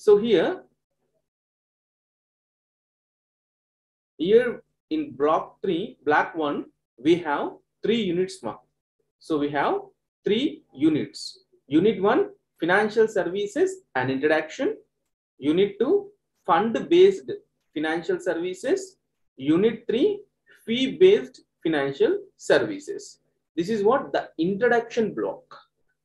So here in block 3, block 1, we have 3 units mark. So we have 3 units. Unit 1, financial services and introduction. Unit 2, fund-based financial services. Unit 3, fee-based financial services. This is what the introduction block.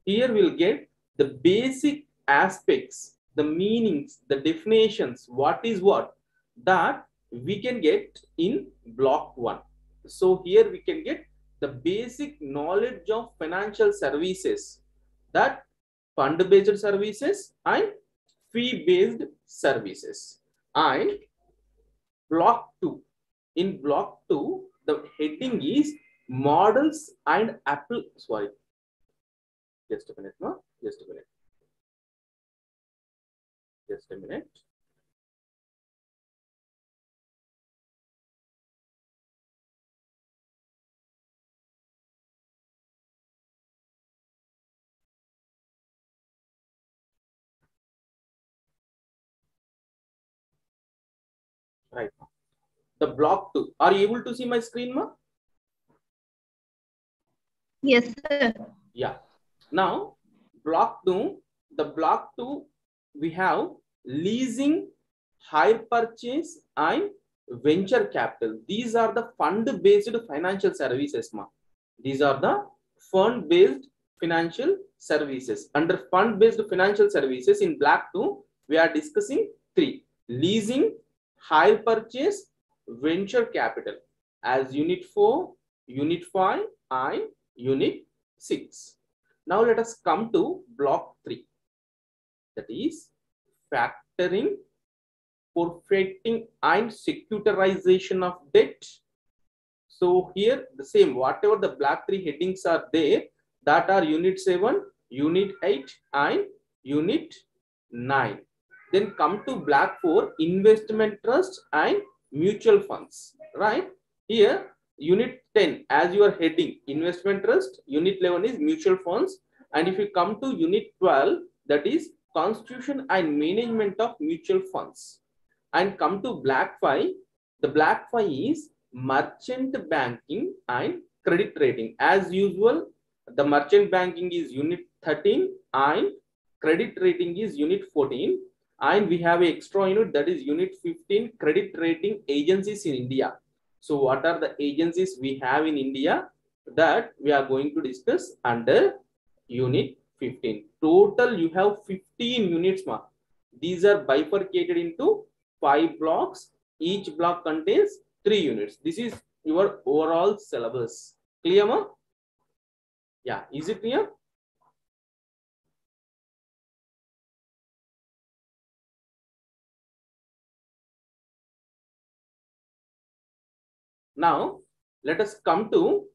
Here we'll get the basic aspects, the meanings, the definitions, what is what, that we can get in block 1. So here we can get the basic knowledge of financial services, that fund-based services and fee-based services. And block 2. In block 2, the heading is models and sorry. Just a minute, no? Just a minute. Just a minute. Right. The block 2. Are you able to see my screen, ma? Yes, sir. Yeah. Now, block 2, the block 2, we have leasing, hire purchase, and venture capital. These are the fund-based financial services, ma. These are the fund-based financial services. Under fund-based financial services in block 2, we are discussing 3: leasing, hire purchase, venture capital, as unit 4, unit 5, and unit 6. Now let us come to block 3. That is factoring, perfecting, and securitization of debt. So here the same, whatever the block 3 headings are there, that are unit 7, unit 8, and unit 9. Then come to block 4, investment trust and mutual funds. Right? Here unit 10 as your heading, investment trust. Unit 11 is mutual funds. And if you come to unit 12, that is constitution and management of mutual funds. And come to block 5, the block 5 is merchant banking and credit rating. As usual, the merchant banking is unit 13 and credit rating is unit 14. And we have an extra unit, that is unit 15, credit rating agencies in India. So what are the agencies we have in India, that we are going to discuss under unit 15. Total you have 15 units mark. These are bifurcated into 5 blocks. Each block contains 3 units. This is your overall syllabus. Clear, ma? Yeah, is it clear? Now, let us come to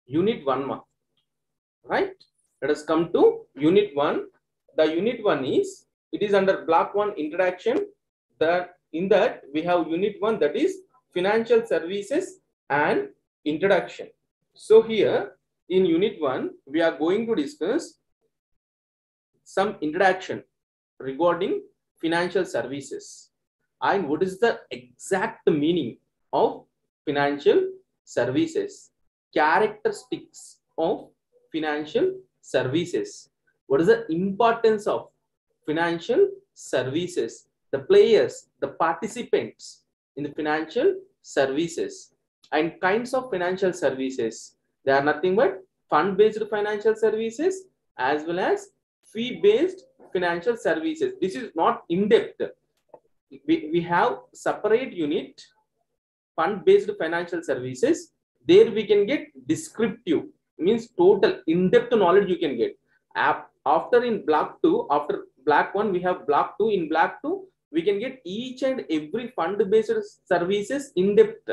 unit 1, ma. Right? Let us come to unit 1. The unit 1 is, it is under block 1 introduction. In that we have unit 1, that is financial services and introduction. So here in unit 1, we are going to discuss some introduction regarding financial services and what is the exact meaning of financial services, characteristics of financial services, what is the importance of financial services, the players, the participants in the financial services, and kinds of financial services. They are nothing but fund-based financial services as well as fee-based financial services. This is not in-depth. We have separate unit, fund-based financial services. There we can get descriptive, means total in-depth knowledge you can get. After in block 2, after block 1, we have block 2. In block 2, we can get each and every fund-based services in depth.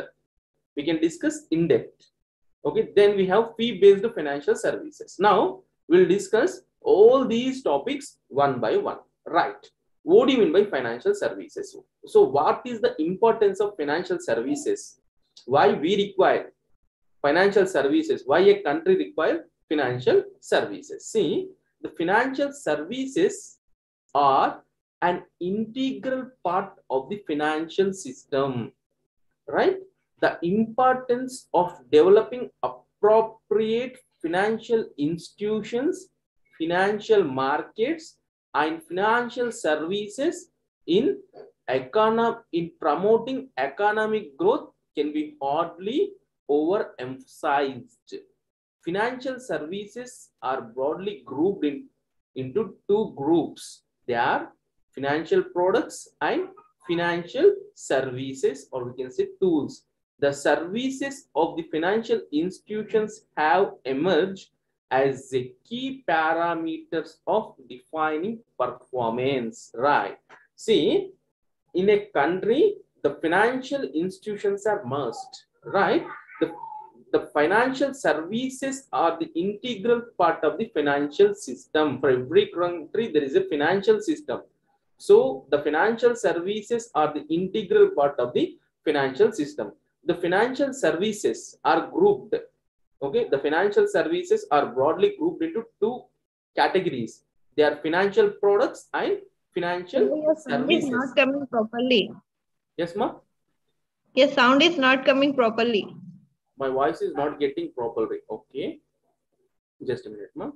We can discuss in depth. Okay, then we have fee-based financial services. Now we'll discuss all these topics one by one. Right? What do you mean by financial services? So what is the importance of financial services? Why we require financial services? Why a country requires financial services? See, the financial services are an integral part of the financial system, right? The importance of developing appropriate financial institutions, financial markets, and financial services in in promoting economic growth can be hardly overemphasized. Financial services are broadly grouped into two groups. They are financial products and financial services, or we can say tools. The services of the financial institutions have emerged as the key parameters of defining performance, right? See, in a country, the financial institutions are must, right? The, the financial services are the integral part of the financial system. For every country, there is a financial system. So the financial services are the integral part of the financial system. The financial services are grouped. Okay, the financial services are broadly grouped into two categories. They are financial products and financial Your sound is services. not coming properly. Yes, ma? Your sound is not coming properly. My voice is not getting properly. Okay. Just a minute, ma.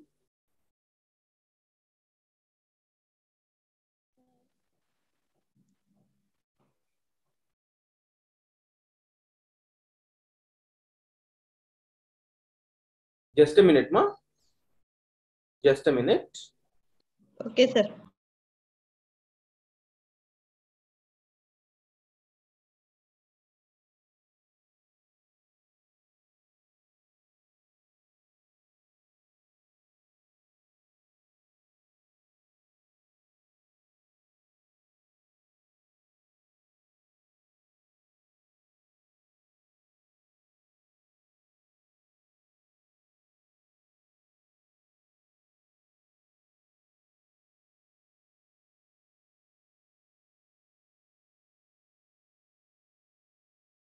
Just a minute, ma. Just a minute. Okay, sir.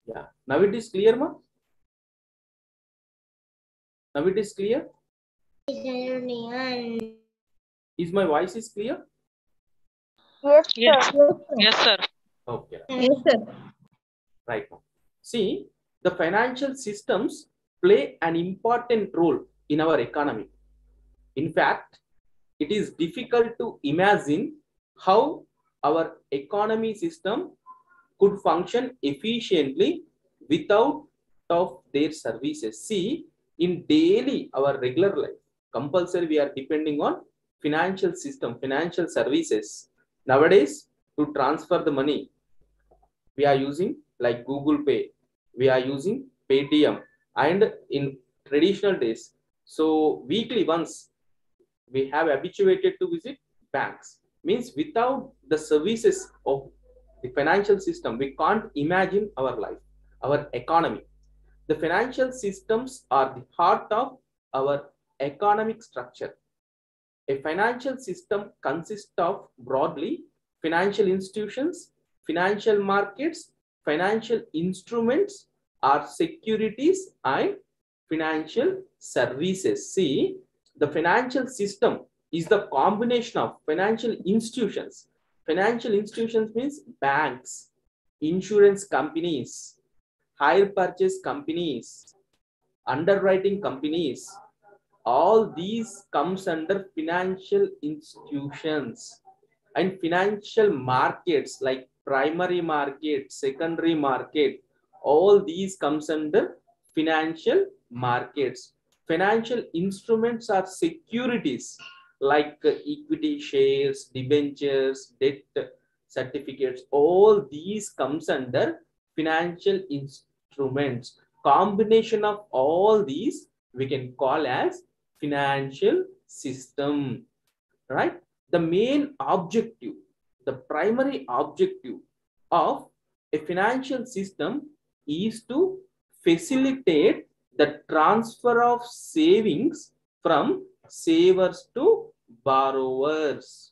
Yeah. Now it is clear, ma? Now it is clear? Is my voice is clear? Yes, Yes, sir. sir. Yes, sir. Okay. Yes, sir. Right now. See, the financial systems play an important role in our economy. In fact, it is difficult to imagine how our economy system could function efficiently without of their services. See, in daily our regular life, compulsory we are depending on financial system, financial services. Nowadays, to transfer the money, we are using like Google Pay, we are using Paytm, and in traditional days, so weekly once we have habituated to visit banks. Means without the services of the financial system, we can't imagine our life, our economy. The financial systems are the heart of our economic structure. A financial system consists of broadly financial institutions, financial markets, financial instruments, or securities, and financial services. See, the financial system is the combination of financial institutions. Financial institutions means banks, insurance companies, hire purchase companies, underwriting companies. All these comes under financial institutions, and financial markets like primary market, secondary market, all these comes under financial markets. Financial instruments are securities like equity shares, debentures, debt certificates. All these comes under financial instruments. Combination of all these we can call as financial system, right? The main objective, the primary objective of a financial system is to facilitate the transfer of savings from savers to borrowers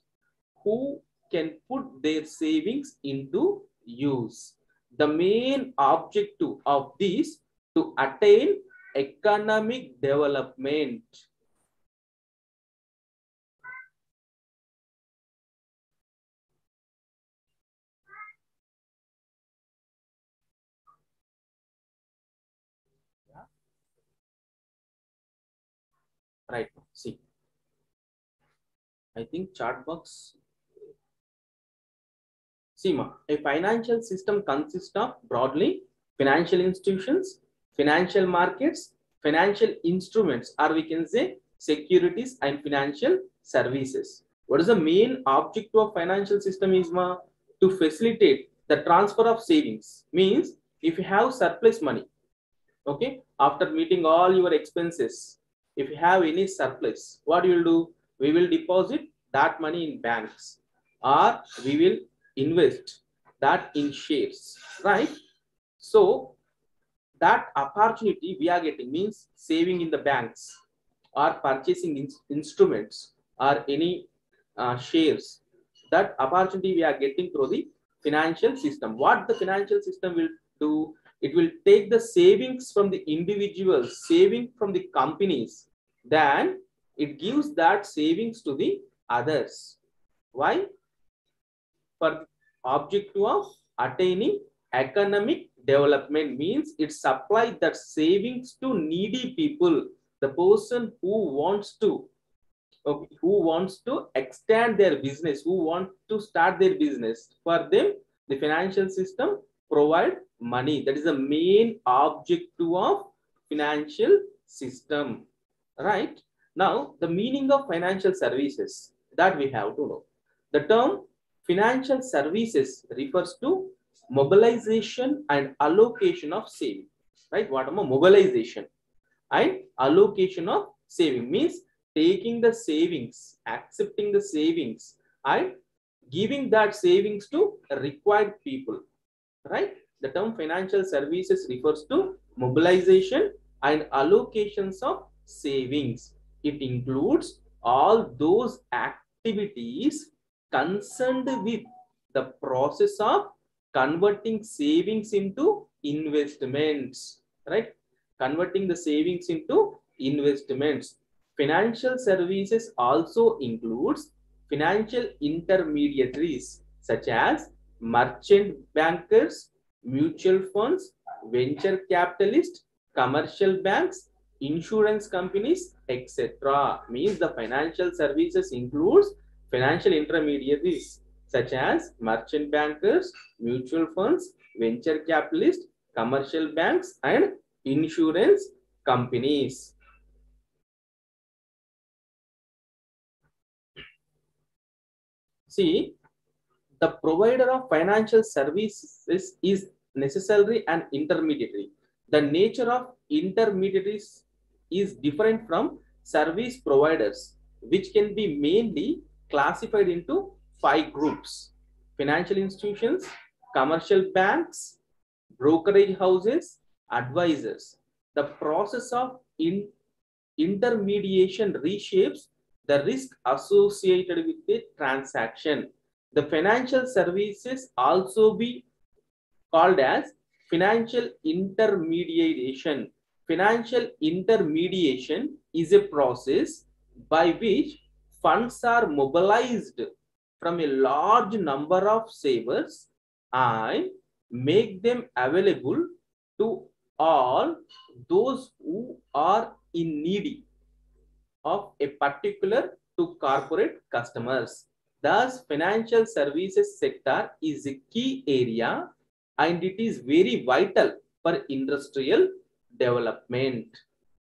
who can put their savings into use. The main objective of this to attain economic development. Right. See, I think chart box. See, a financial system consists of broadly financial institutions, financial markets, financial instruments, or we can say securities and financial services. What is the main object of financial system is to facilitate the transfer of savings. Means if you have surplus money, okay, after meeting all your expenses, if you have any surplus, what you will do? We will deposit that money in banks, or we will invest that in shares, right? So that opportunity we are getting means saving in the banks or purchasing instruments or any shares. That opportunity we are getting through the financial system. What the financial system will do? It will take the savings from the individuals, saving from the companies, then it gives that savings to the others. Why? For the objective of attaining economic development, means it supplies that savings to needy people, the person who wants to extend their business, who want to start their business. For them, the financial system provide money. That is the main objective of financial system, right? Now, the meaning of financial services that we have to know. The term financial services refers to mobilization and allocation of saving, right? What am a mobilization and allocation of saving? Means taking the savings, accepting the savings, and giving that savings to required people, right? The term financial services refers to mobilization and allocations of savings. It includes all those activities concerned with the process of converting savings into investments, right? Converting the savings into investments. Financial services also includes financial intermediaries such as merchant bankers, mutual funds, venture capitalists, commercial banks, insurance companies, etc. Means the financial services includes financial intermediaries such as merchant bankers, mutual funds, venture capitalists, commercial banks, and insurance companies. See, the provider of financial services is necessary and intermediary. The nature of intermediaries is different from service providers, which can be mainly classified into 5 groups: financial institutions, commercial banks, brokerage houses, advisors. The process of intermediation reshapes the risk associated with the transaction. The financial services also be called as financial intermediation. Financial intermediation is a process by which funds are mobilized from a large number of savers and make them available to all those who are in need of a particular to corporate customers. Thus, financial services sector is a key area and it is very vital for industrial development.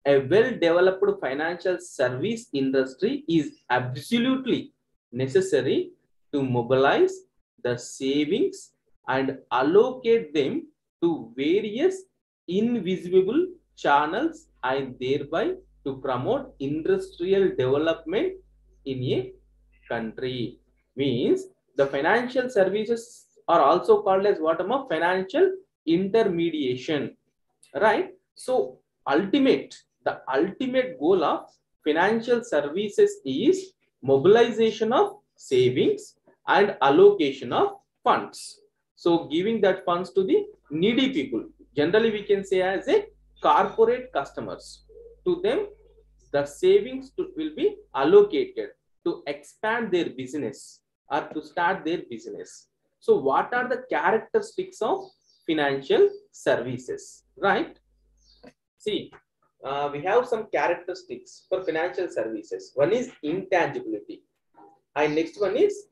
A well-developed financial service industry is absolutely necessary to mobilize the savings and allocate them to various invisible channels and thereby to promote industrial development in a country. Means the financial services are also called as what am a financial intermediation, right? So the ultimate goal of financial services is mobilization of savings and allocation of funds. So giving that funds to the needy people, generally we can say as a corporate customers. To them, the savings will be allocated to expand their business or to start their business. So what are the characteristics of financial services, right? See, we have some characteristics for financial services. One is intangibility, and next one is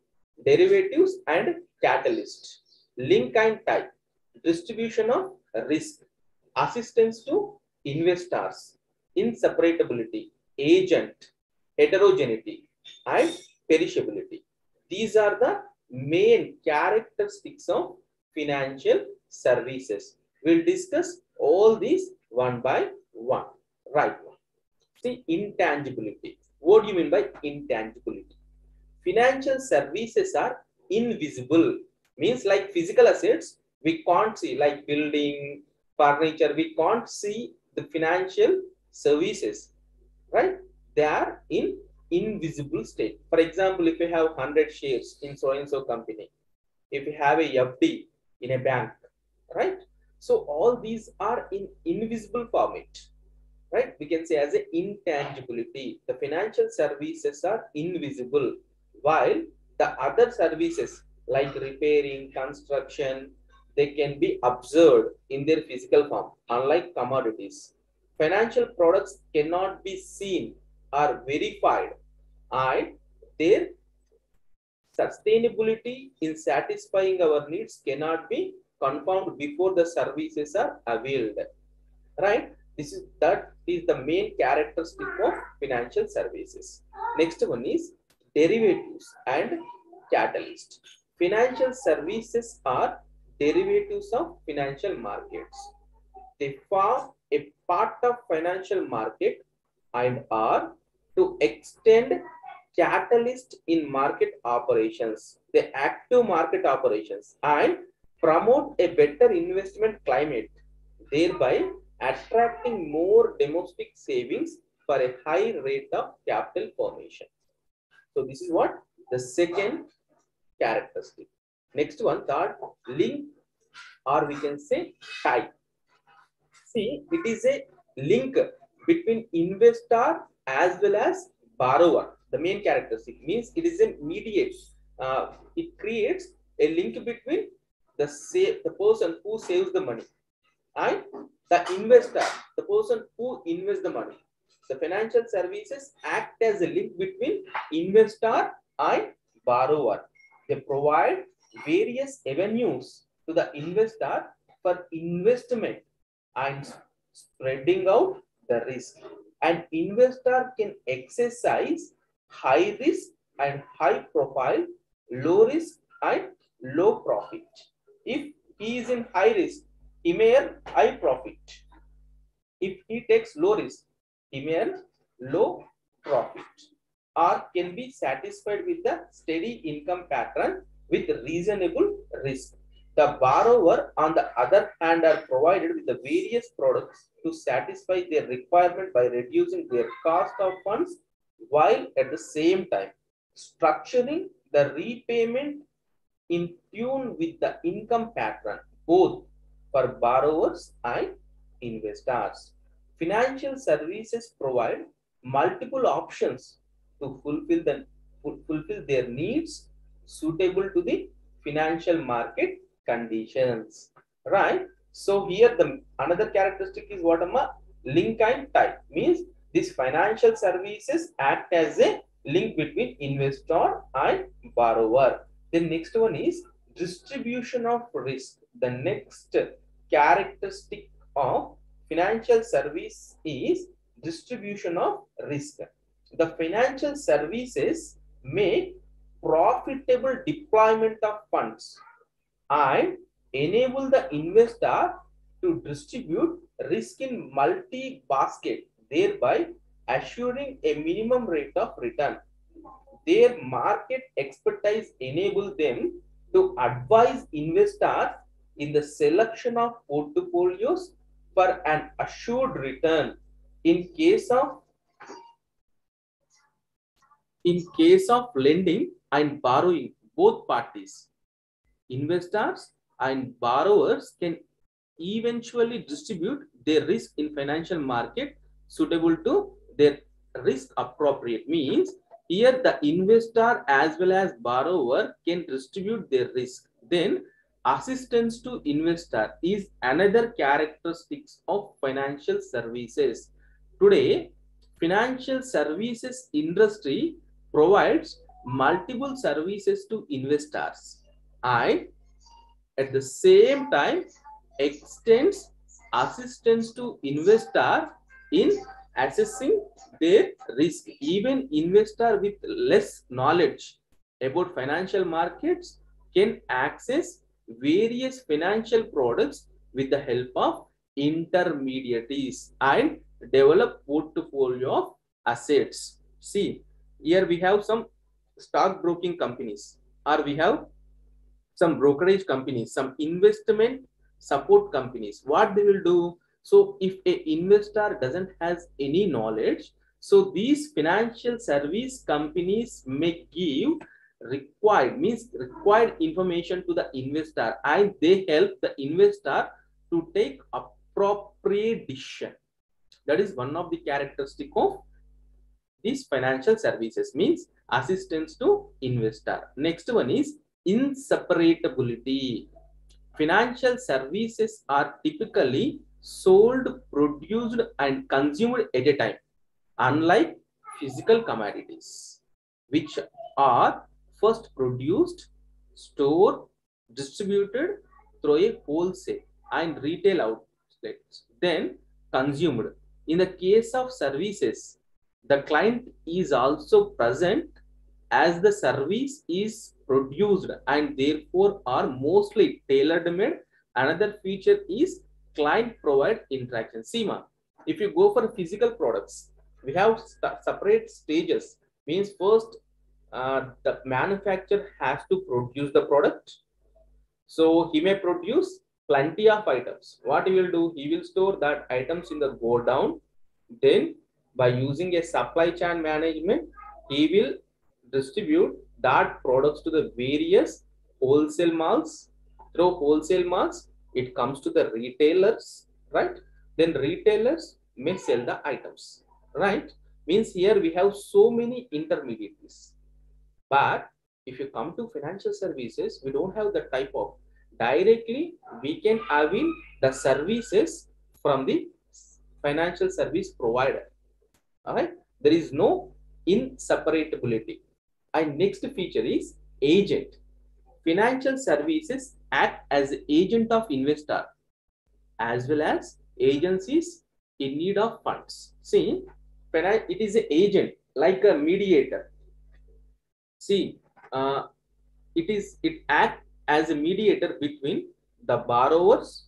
derivatives and catalyst, link and type, distribution of risk, assistance to investors, inseparability, agent, heterogeneity, and perishability. These are the main characteristics of financial services. We'll discuss all these one by one. Right now. See, intangibility. What do you mean by intangibility? Financial services are invisible. Means like physical assets, we can't see, like building, furniture, we can't see the financial services, right? They are in invisible state. For example, if you have 100 shares in so and so company, if you have a FD in a bank, right? So all these are in invisible format, right? We can say as a intangibility. The financial services are invisible, while the other services like repairing, construction, they can be observed in their physical form, unlike commodities. Financial products cannot be seen or verified, and their sustainability in satisfying our needs cannot be confirmed before the services are availed, right? That is the main characteristic of financial services. Next one is derivatives and catalyst. Financial services are derivatives of financial markets. They form a part of financial market and are to extend catalyst in market operations, the active market operations, and promote a better investment climate, thereby attracting more domestic savings for a high rate of capital formation. So this is what the second characteristic. Next one, third, link, or we can say tie. See, it is a link between investor as well as borrower. The main characteristic means it is a mediate. It creates a link between the person who saves the money and the investor, the person who invests the money. The financial services act as a link between investor and borrower. They provide various avenues to the investor for investment and spreading out the risk. An investor can exercise high risk and high profile, low risk and low profit. If he is in high risk, he may earn high profit. If he takes low risk, he may earn low profit, or can be satisfied with the steady income pattern with reasonable risk. The borrower, on the other hand, are provided with the various products to satisfy their requirement by reducing their cost of funds, while at the same time structuring the repayment in tune with the income pattern, both for borrowers and investors. Financial services provide multiple options to fulfill their needs suitable to the financial market conditions, right? So here the another characteristic is what link and type, means these financial services act as a link between investor and borrower. The next one is distribution of risk. The next characteristic of financial service is distribution of risk. The financial services make profitable deployment of funds and enable the investor to distribute risk in multi-basket, thereby assuring a minimum rate of return. Their market expertise enables them to advise investors in the selection of portfolios for an assured return in case of lending and borrowing. Both parties, investors and borrowers, can eventually distribute their risk in financial market suitable to their risk appropriate. Means here the investor as well as borrower can distribute their risk. Then assistance to investor is another characteristics of financial services. Today, financial services industry provides multiple services to investors and at the same time extends assistance to investor in assessing their risk. Even investor with less knowledge about financial markets can access various financial products with the help of intermediaries and develop portfolio of assets. See, here we have some stock broking companies, or we have some brokerage companies, some investment support companies. What they will do? So if a investor doesn't has any knowledge, so these financial service companies may give required information to the investor, and they help the investor to take appropriate decision. That is one of the characteristic of these financial services, means assistance to investor. Next one is inseparability. Financial services are typically sold, produced, and consumed at a time, unlike physical commodities, which are first produced, stored, distributed through a wholesale and retail outlets, then consumed. In the case of services, the client is also present as the service is produced and therefore are mostly tailored made. Another feature is client provide interaction. SEMA, if you go for physical products, we have separate stages. Means first, the manufacturer has to produce the product. So he may produce plenty of items. What he will do? He will store that items in the go down. Then by using a supply chain management, he will distribute that products to the various wholesale malls. Through wholesale malls, it comes to the retailers, right? Then retailers may sell the items, right? Means here we have so many intermediaries. But if you come to financial services, we don't have the type of directly we can avail the services from the financial service provider. All right, there is no inseparability. And next feature is agent. Financial services act as agent of investor as well as agencies in need of funds. See, it is an agent like a mediator. See, it acts as a mediator between the borrowers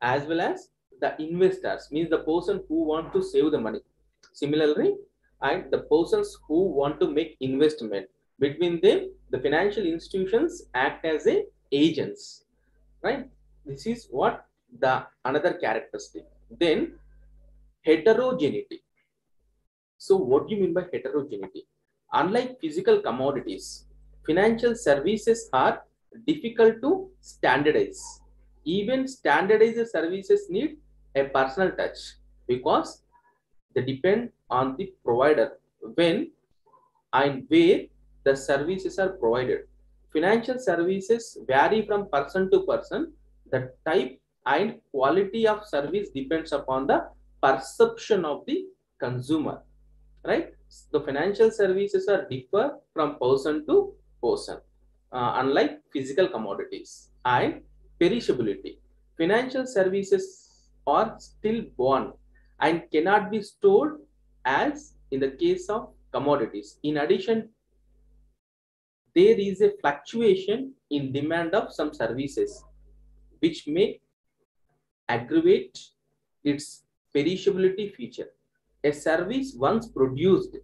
as well as the investors, means the person who want to save the money. Similarly, and the persons who want to make investment, between them, the financial institutions act as a agents, right? This is what the another characteristic. Then heterogeneity. So what do you mean by heterogeneity? Unlike physical commodities, financial services are difficult to standardize. Even standardized services need a personal touch because they depend on the provider when and where the services are provided. Financial services vary from person to person. The type and quality of service depends upon the perception of the consumer, right? The financial services are differ from person to person, unlike physical commodities. And perishability. Financial services are still born and cannot be stored as in the case of commodities. In addition, there is a fluctuation in demand of some services which may aggravate its perishability feature. A service once produced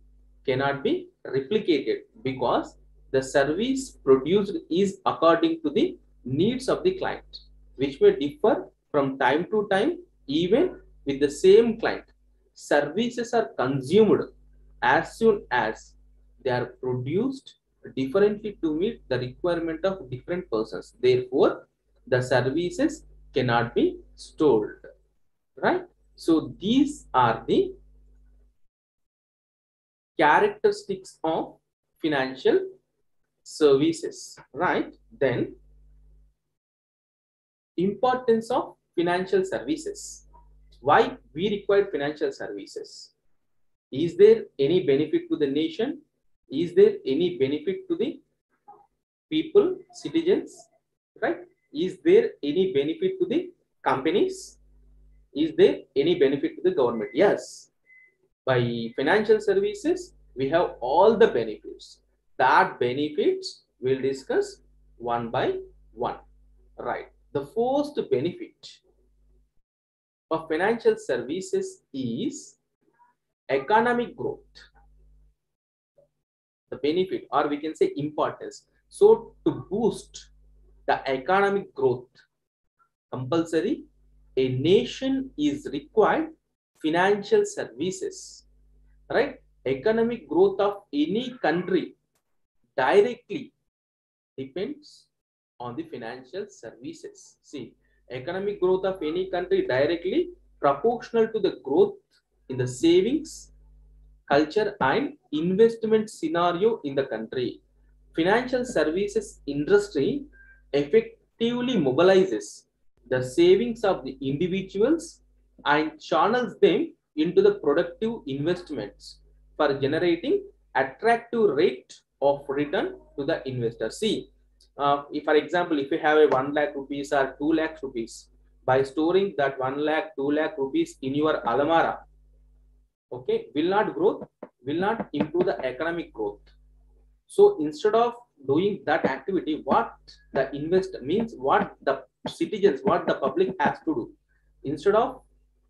cannot be replicated because the service produced is according to the needs of the client, which may differ from time to time even with the same client. Services are consumed as soon as they are produced differently to meet the requirement of different persons. Therefore, the services cannot be stored, right? So these are the characteristics of financial services, right? Then importance of financial services. Why we require financial services? Is there any benefit to the nation? Is there any benefit to the people, citizens, right? Is there any benefit to the companies? Is there any benefit to the government? Yes. By financial services, we have all the benefits. That benefits we'll discuss one by one. Right. The first benefit of financial services is economic growth. The benefit, or we can say importance. So to boost the economic growth, compulsory, a nation is required financial services, right? Economic growth of any country directly depends on the financial services. See, economic growth of any country directly proportional to the growth in the savings, culture and investment scenario in the country. Financial services industry effectively mobilizes the savings of the individuals and channels them into the productive investments for generating attractive rate of return to the investor. See, if for example, if you have a 1 lakh rupees or 2 lakh rupees, by storing that 1 lakh, 2 lakh rupees in your almara, okay, will not grow, will not improve the economic growth. So instead of doing that activity, what the investor means, what the citizens, what the public has to do, instead of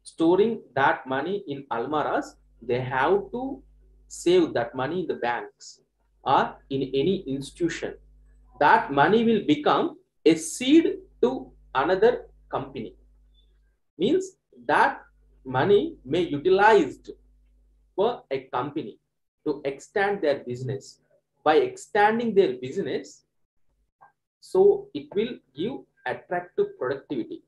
storing that money in almaras, they have to save that money in the banks or in any institution. That money will become a seed to another company. Means that money may utilized for a company to extend their business. By extending their business, so it will give attractive productivity.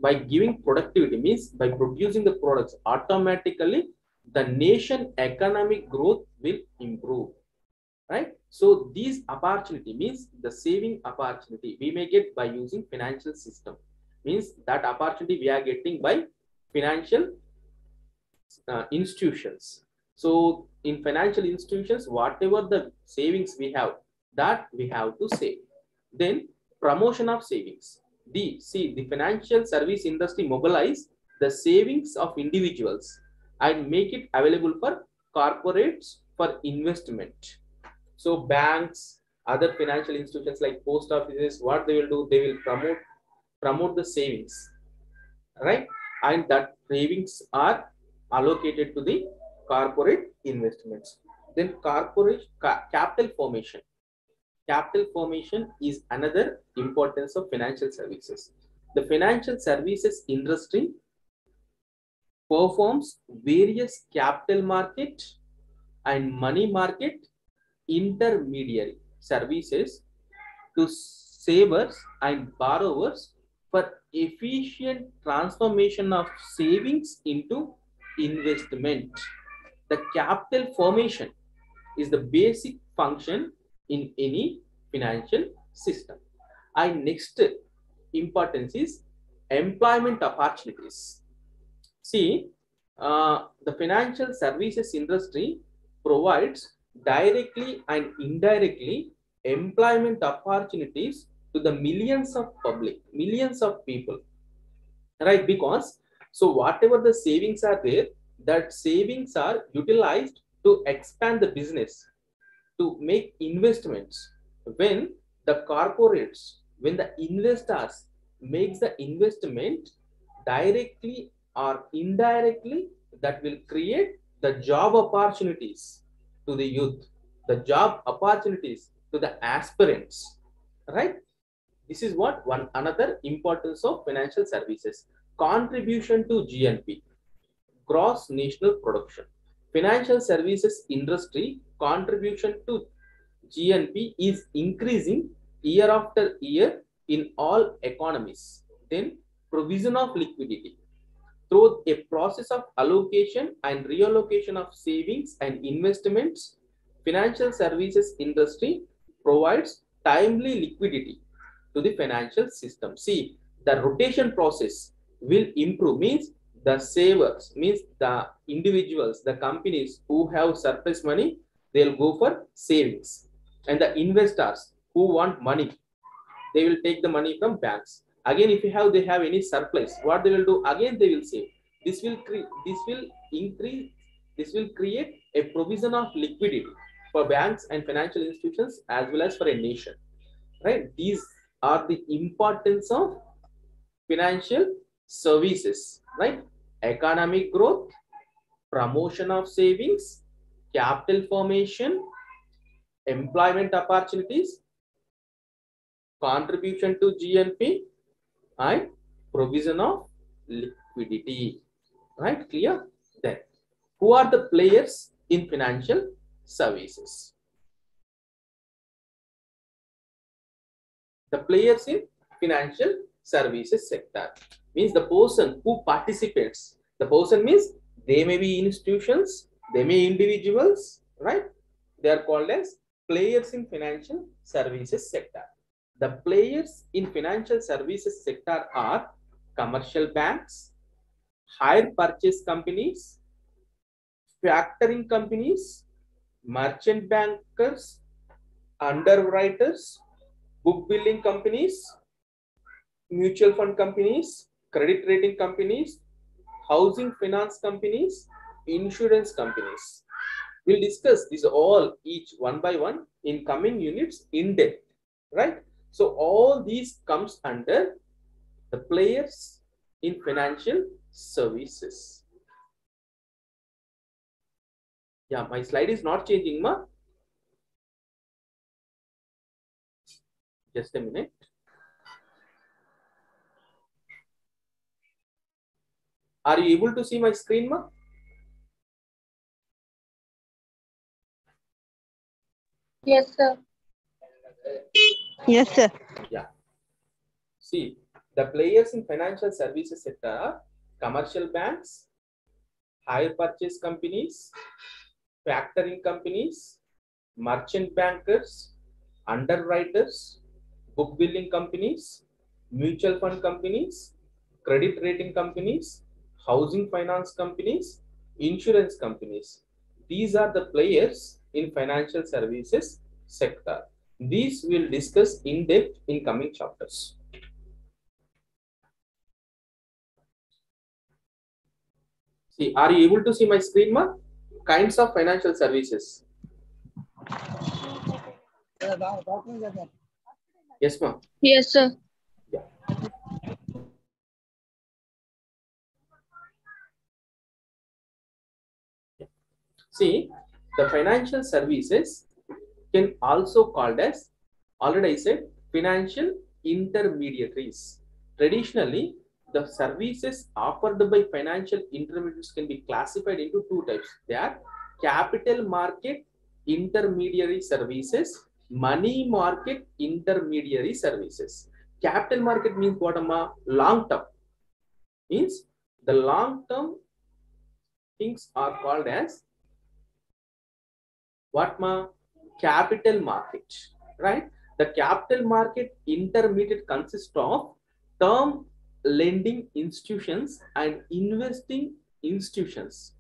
By giving productivity means by producing the products, automatically the nation economic growth will improve, right? So these opportunity means the saving opportunity we may get by using financial system, means that opportunity we are getting by financial institutions. So in financial institutions, whatever the savings we have, that we have to save. Then promotion of savings. The financial service industry mobilize the savings of individuals and make it available for corporates for investment. So banks, other financial institutions like post offices, what they will do, they will promote the savings, right? And that savings are allocated to the corporate investments. Then capital formation. Capital formation is another importance of financial services. The financial services industry performs various capital market and money market intermediary services to savers and borrowers for efficient transformation of savings into investment. The capital formation is the basic function in any financial system. And next importance is employment opportunities. See, the financial services industry provides directly and indirectly employment opportunities to the millions of public, millions of people, right? Because so whatever the savings are there, that savings are utilized to expand the business, to make investments. When the corporates, when the investors makes the investment directly or indirectly, that will create the job opportunities to the youth, the job opportunities to the aspirants, right? This is what one another importance of financial services. Contribution to GNP, gross national production. Financial services industry contribution to GNP is increasing year after year in all economies. Then provision of liquidity through a process of allocation and reallocation of savings and investments. Financial services industry provides timely liquidity to the financial system. See, the rotation process will improve, means The savers means the individuals, the companies who have surplus money, they'll go for savings. And the investors who want money, they will take the money from banks. Again, if they have any surplus, what they will do? Again, they will save. This will create a provision of liquidity for banks and financial institutions as well as for a nation. Right? These are the importance of financial services. Right? Economic growth, promotion of savings, capital formation, employment opportunities, contribution to GNP, and provision of liquidity. Right? Clear? Then, who are the players in financial services? The players in financial services sector means the person who participates. The person means they may be institutions, they may be individuals, right? They are called as players in financial services sector. The players in financial services sector are commercial banks, hire purchase companies, factoring companies, merchant bankers, underwriters, book building companies, mutual fund companies, credit rating companies, housing finance companies, insurance companies. We'll discuss these all each one by one in coming units in depth, right? So all these comes under the players in financial services. Yeah, my slide is not changing, ma. Just a minute. Are you able to see my screen, ma? Yes, sir. Yes, sir. Yeah. See, the players in financial services sector are commercial banks, hire purchase companies, factoring companies, merchant bankers, underwriters, book building companies, mutual fund companies, credit rating companies, housing finance companies, insurance companies. These are the players in financial services sector. These we'll discuss in depth in coming chapters. See, are you able to see my screen, ma? Kinds of financial services. Yes, ma. Yes, sir. Yeah. See, the financial services can also called as, already I said, financial intermediaries. Traditionally, the services offered by financial intermediaries can be classified into two types. They are capital market intermediary services, money market intermediary services. Capital market means what, amma? Long term. Means the long term things are called as what, ma? Capital market, right? The capital market intermediate consists of term lending institutions and investing institutions,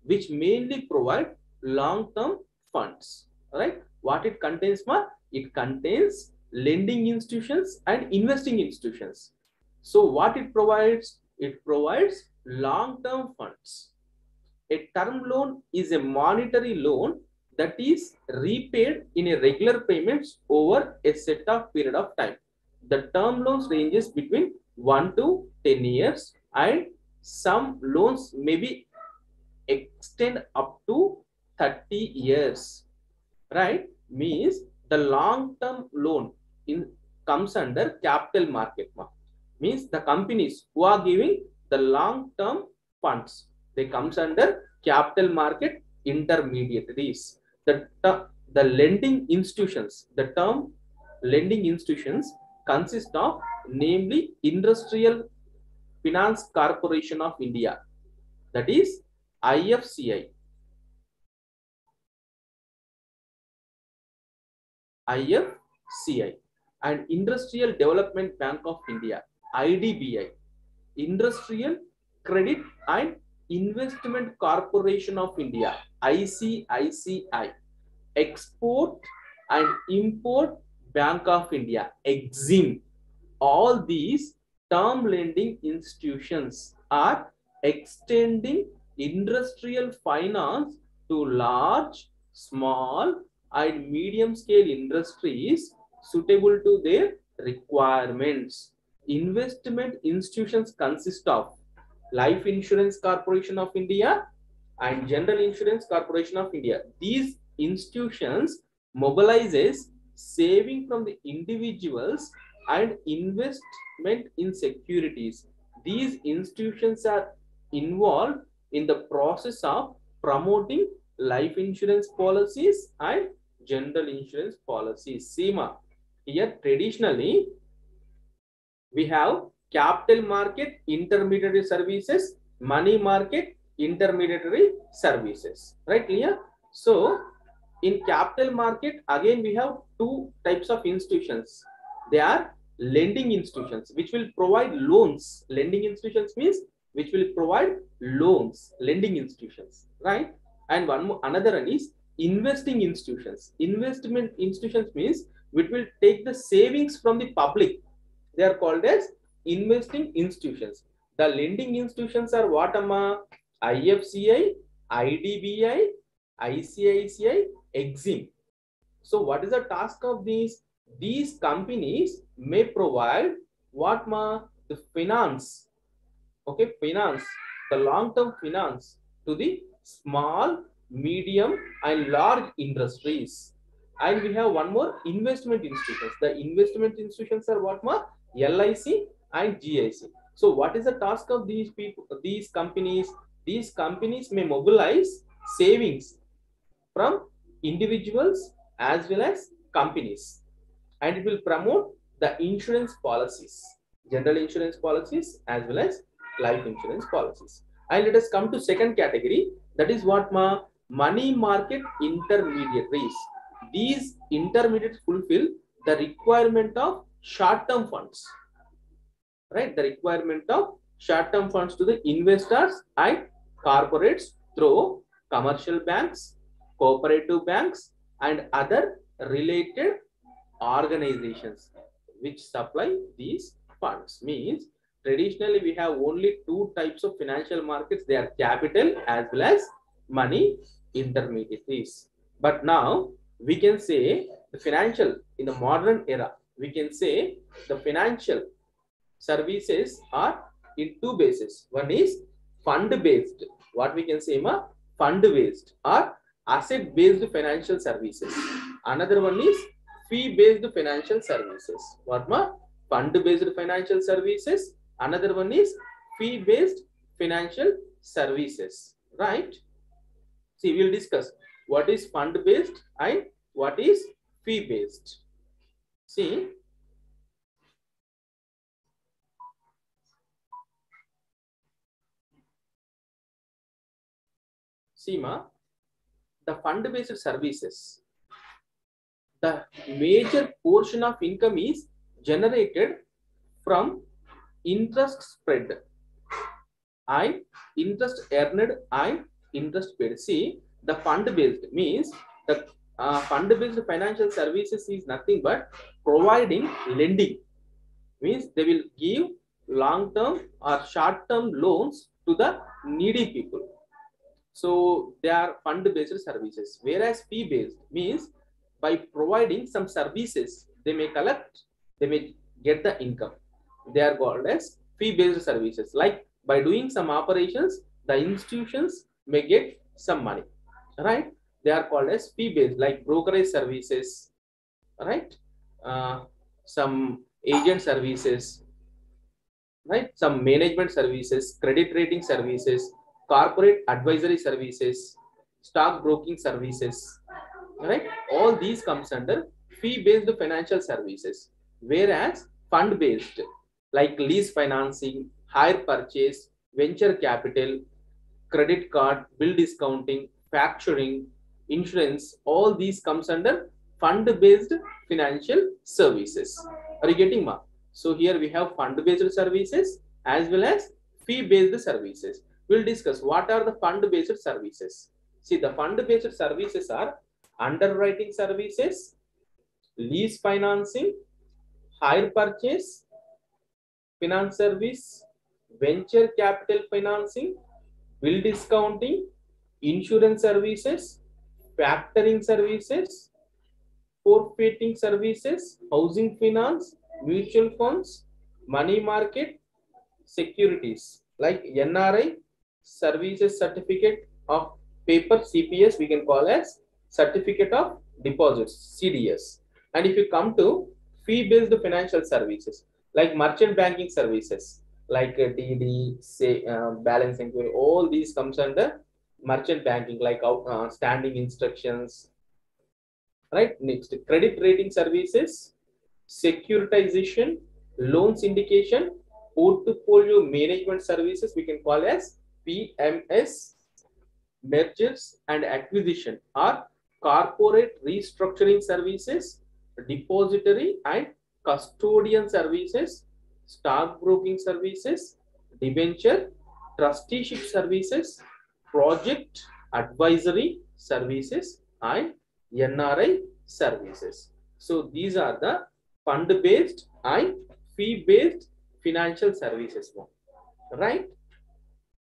which mainly provide long-term funds, right? What it contains, ma? It contains lending institutions and investing institutions. So what it provides? It provides long-term funds. A term loan is a monetary loan that is repaid in a regular payments over a set of period of time. The term loans ranges between 1 to 10 years, and some loans may be extend up to 30 years, right? Means the long term loan in comes under capital market. Means the companies who are giving the long term funds, they comes under capital market intermediaries. The lending institutions, the term lending institutions consist of namely Industrial Finance Corporation of India, that is IFCI, IFCI, and Industrial Development Bank of India, IDBI, Industrial Credit and Investment Corporation of India, ICICI. Export and Import Bank of India, EXIM. All these term lending institutions are extending industrial finance to large, small, and medium scale industries suitable to their requirements. Investment institutions consist of Life Insurance Corporation of India and General Insurance Corporation of India. These institutions mobilizes saving from the individuals and investment in securities. These institutions are involved in the process of promoting life insurance policies and general insurance policies. SEMA. Here traditionally we have capital market intermediary services, money market intermediary services, right? Clear? So in capital market, again we have two types of institutions. They are lending institutions which will provide loans. Lending institutions means which will provide loans, lending institutions, right? And one more, another one is investing institutions. Investment institutions means which will take the savings from the public. They are called as investing institutions. The lending institutions are what, Amma? IFCI, IDBI, ICICI, EXIM. So what is the task of these? These companies may provide what, Ma? The finance. Okay, finance, the long-term finance to the small, medium, and large industries. And we have one more, investment institutions. The investment institutions are what, Ma? LIC and GIC. So what is the task of these people, these companies? These companies may mobilize savings from individuals as well as companies, and it will promote the insurance policies, general insurance policies as well as life insurance policies. And let us come to second category, that is what, Ma? Money market intermediaries. These intermediaries fulfill the requirement of short-term funds, right? The requirement of short-term funds to the investors and corporates through commercial banks, cooperative banks, and other related organizations which supply these funds. Means traditionally we have only two types of financial markets. They are capital as well as money intermediaries. But now we can say the financial, in the modern era, we can say the financial services are in two bases. One is fund based. What we can say, Ma? Fund based or asset based financial services. Another one is fee based financial services. What, Ma? Fund based financial services. Another one is fee based financial services, right? See, we'll discuss what is fund based and what is fee based. See, SEMA, the fund-based services, the major portion of income is generated from interest spread and interest earned and interest paid. See, the fund-based means the fund-based financial services is nothing but providing lending. Means they will give long-term or short-term loans to the needy people. So they are fund-based services. Whereas fee-based means by providing some services, they may collect, they may get the income. They are called as fee-based services. Like by doing some operations, the institutions may get some money, right? They are called as fee-based, like brokerage services, right? Some agent services, right? Some management services, credit rating services, corporate advisory services, stock broking services, right? All these comes under fee-based financial services. Whereas fund-based, like lease financing, hire purchase, venture capital, credit card, bill discounting, factoring, insurance, all these comes under fund-based financial services. Are you getting, Ma? So here we have fund-based services as well as fee-based services. We'll discuss what are the fund-based services. See, the fund-based services are underwriting services, lease financing, hire purchase, finance service, venture capital financing, bill discounting, insurance services, factoring services, forfeiting services, housing finance, mutual funds, money market, securities like NRI, services certificate of paper CPS, we can call as certificate of deposits CDS. And if you come to fee-based financial services like merchant banking services like DD, say balance inquiry, all these comes under merchant banking like standing instructions, right? Next, credit rating services, securitization, loan syndication, portfolio management services, we can call as PMS, mergers and acquisition, or corporate restructuring services, depository and custodian services, stockbroking services, debenture, trusteeship services, project advisory services, and NRI services. So these are the fund-based and fee-based financial services. Right?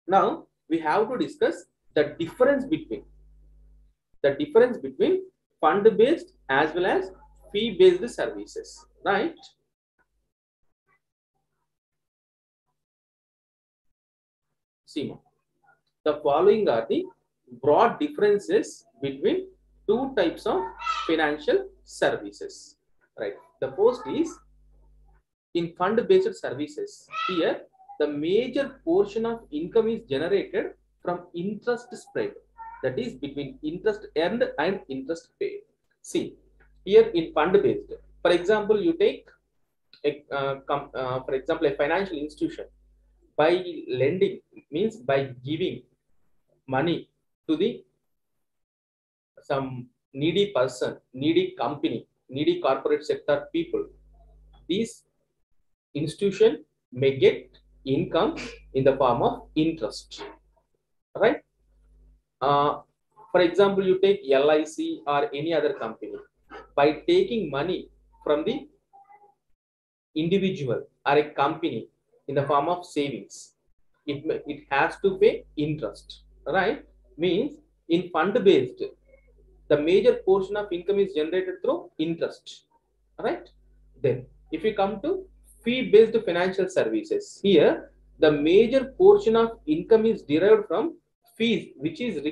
Now we have to discuss the difference between fund-based as well as fee-based services. Right? See, the following are the broad differences between two types of financial services. Right. The first is in fund-based services. Here, the major portion of income is generated from interest spread, that is between interest earned and interest paid. See, here in fund-based, for example, you take for example a financial institution. By lending means by giving money to the some needy person, needy company, needy corporate sector people. These institution may get income in the form of interest, right? For example, you take LIC or any other company. By taking money from the individual or a company in the form of savings, it has to pay interest, right? Means in fund based, the major portion of income is generated through interest, right? Then if you come to fee based financial services, here the major portion of income is derived from fees, which is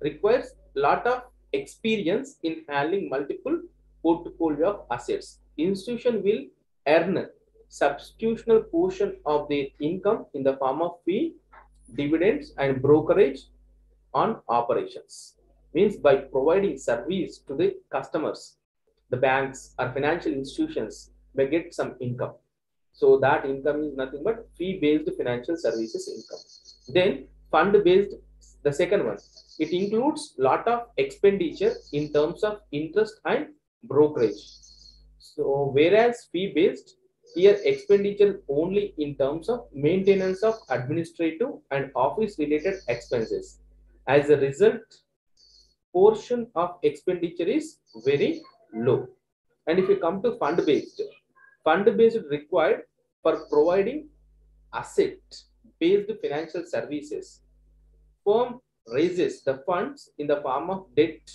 requires lot of experience in handling multiple portfolio of assets. Institution will earn substitutional portion of their income in the form of fee, dividends and brokerage on operations. Means by providing service to the customers, the banks or financial institutions may get some income. So that income is nothing but fee-based financial services income. Then fund-based, the second one, it includes lot of expenditure in terms of interest and brokerage. So whereas fee-based, here expenditure only in terms of maintenance of administrative and office-related expenses. As a result, portion of expenditure is very low. And if you come to fund-based required for providing asset-based financial services. Firm raises the funds in the form of debt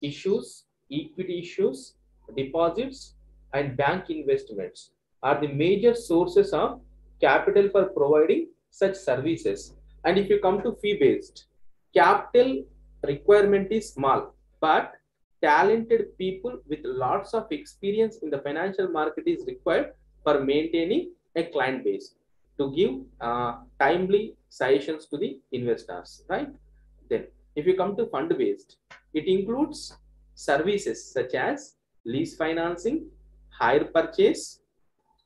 issues, equity issues, deposits, and bank investments are the major sources of capital for providing such services. And if you come to fee-based, capital requirement is small, but talented people with lots of experience in the financial market is required for maintaining a client base to give timely suggestions to the investors, right? Then if you come to fund-based, it includes services such as lease financing, hire purchase,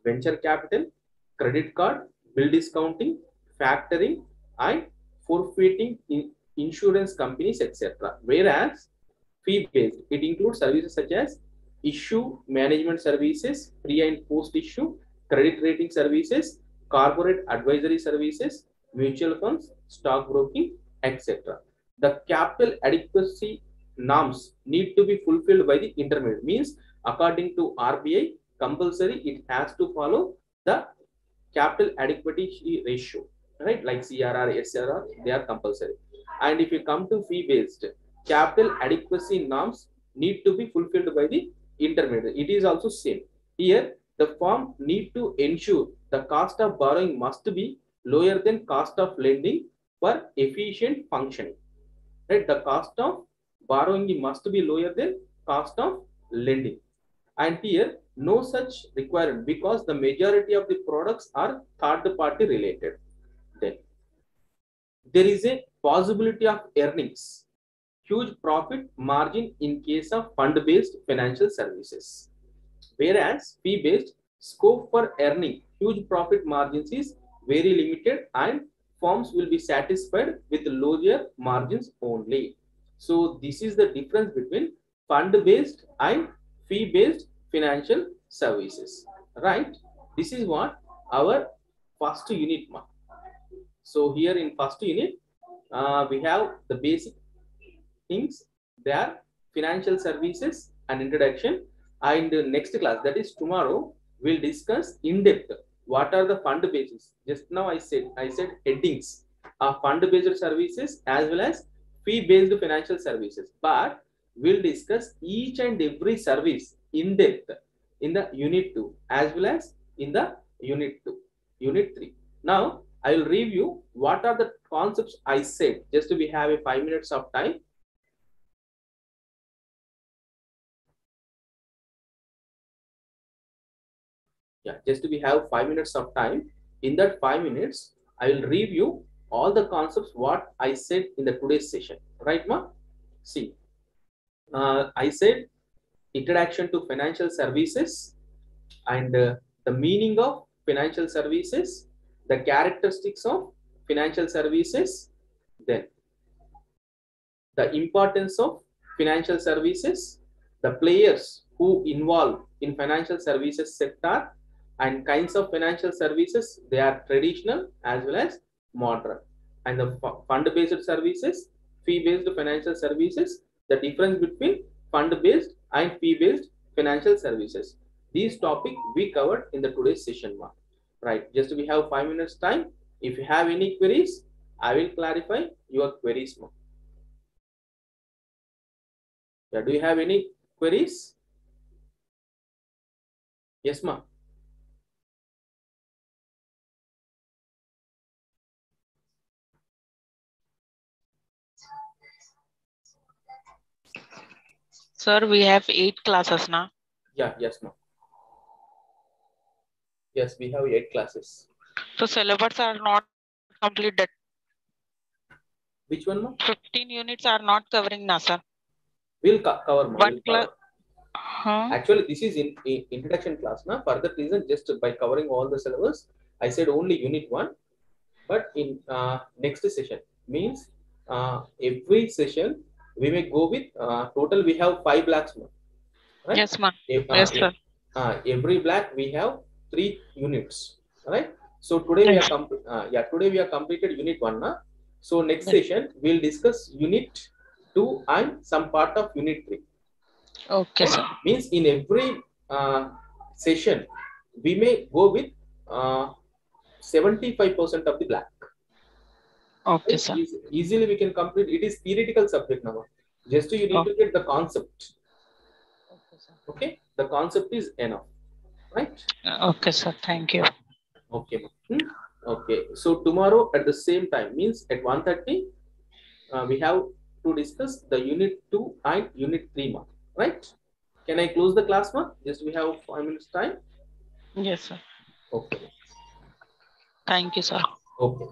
venture capital, credit card, bill discounting, factoring, and forfeiting insurance companies, etc. Whereas fee-based, it includes services such as issue management services, pre and post issue, credit rating services, corporate advisory services, mutual funds, stockbroking, etc. The capital adequacy norms need to be fulfilled by the intermediate. Means according to RBI, compulsory it has to follow the capital adequacy ratio, right? Like CRR, SRR, they are compulsory. And if you come to fee-based, capital adequacy norms need to be fulfilled by the intermediate. It is also same. Here, the firm need to ensure the cost of borrowing must be lower than cost of lending for efficient functioning. Right? The cost of borrowing must be lower than cost of lending. And here, no such requirement because the majority of the products are third party related. Then there is a possibility of earnings, huge profit margin in case of fund based financial services. Whereas fee based, scope for earning huge profit margins is very limited and firms will be satisfied with lower margins only. So this is the difference between fund based and fee based financial services, right? This is what our first unit. So here in first unit, we have the basic things. They are financial services and introduction. And next class, that is tomorrow, we'll discuss in depth what are the fund bases. Just now I said headings of fund based services as well as fee based financial services. But we'll discuss each and every service in depth in the unit 2 as well as in the unit 3. Now I will review what are the concepts I said. Just we have a 5 minutes of time. Yeah, just we have 5 minutes of time. In that 5 minutes, I will review all the concepts what I said in the today's session. Right, ma? See, I said introduction to financial services and the meaning of financial services, the characteristics of financial services, then the importance of financial services, the players who involve in financial services sector, and kinds of financial services. They are traditional as well as modern. And the fund-based services, fee-based financial services, the difference between fund-based and fee-based financial services. These topic we covered in the today's session, ma. Right? Just we have 5 minutes time. If you have any queries, I will clarify your queries, ma. Yeah, do you have any queries? Yes, ma. Sir, we have 8 classes now. Yeah, yes, ma. Yes, we have 8 classes. So syllabus are not completed. Which one, ma? 15 units are not covering now, sir. We'll cover, ma. One We'll cover. Huh? Actually, this is in introduction class. Na? For that reason, just by covering all the syllabus, I said only unit 1. But in next session, means every session, we may go with total, we have 5 blocks. Right? Yes, ma'am. Yes, sir. Every block, we have 3 units. Right? So today Yes. today we have completed unit 1. Na? So next session, we'll discuss unit 2 and some part of unit 3. Okay, right? sir. Means in every session, we may go with 75% of the black. Okay, right? sir. Easily we can complete. It is theoretical subject now. Just you need to get the concept. Okay, the concept is enough, right? Okay, sir. Thank you. Okay. Okay. So tomorrow at the same time, means at 1:30, we have to discuss the unit 2 and unit 3, right? Can I close the class, ma? Just we have 5 minutes time. Yes, sir. Okay. Thank you, sir. Okay.